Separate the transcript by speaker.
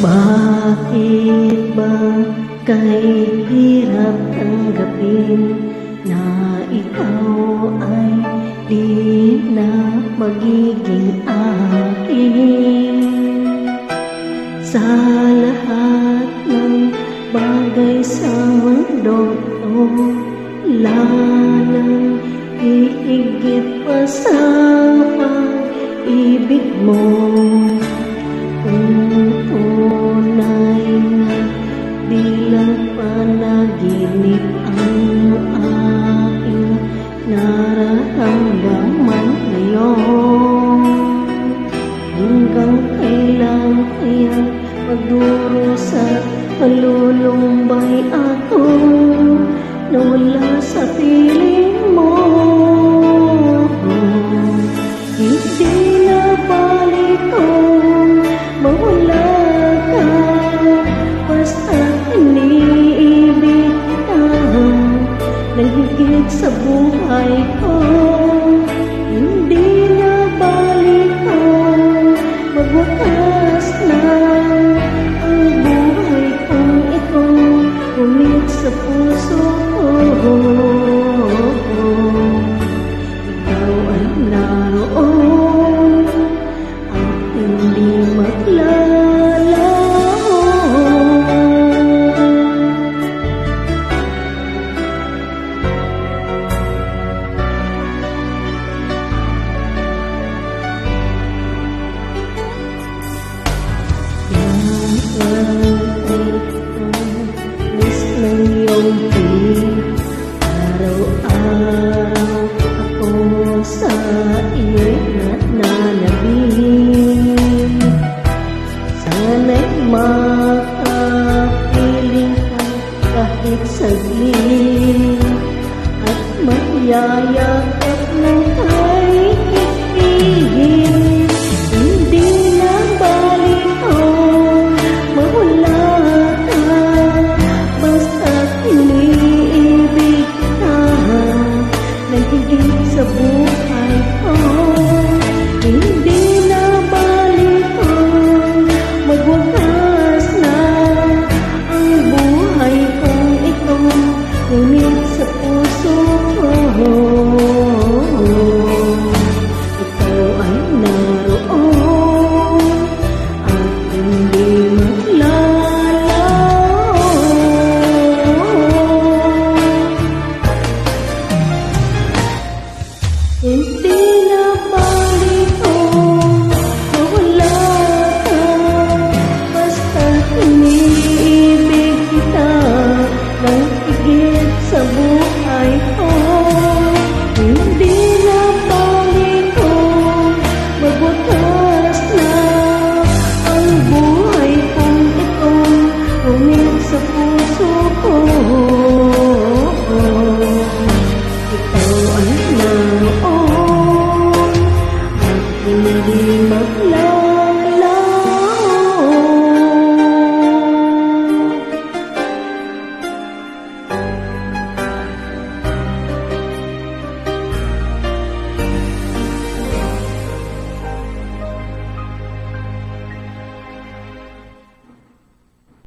Speaker 1: Bakit ba kay hirap tanggapin na ikaw ay di na magiging akin? Sa lahat ng bagay sa mundo to, lalong hihigit pa sa pag-ibig mo. Kung tunay na bilang panaginip ang aking nararamdaman ngayon, hanggang kailan kaya magdurusa malulumbay ako na wala sa piling mo? Hindi na balik ko mawala ka, basta't iniibig ka ng higit sa buhay ko. Hindi na balik ko magwakas na ang buhay kong ito, umit sa puso ko. Ikaw ay naroon at hindi maglalaho. Miss ng iyong piling, araw-araw ako sa iyo'y nananabing. Sana'y makapiling ka kahit saglit at mayayakap ng kahit higpigin. Hindi na balik ko mawala ka, basta't iniibig ka ng higit sa buhay ko.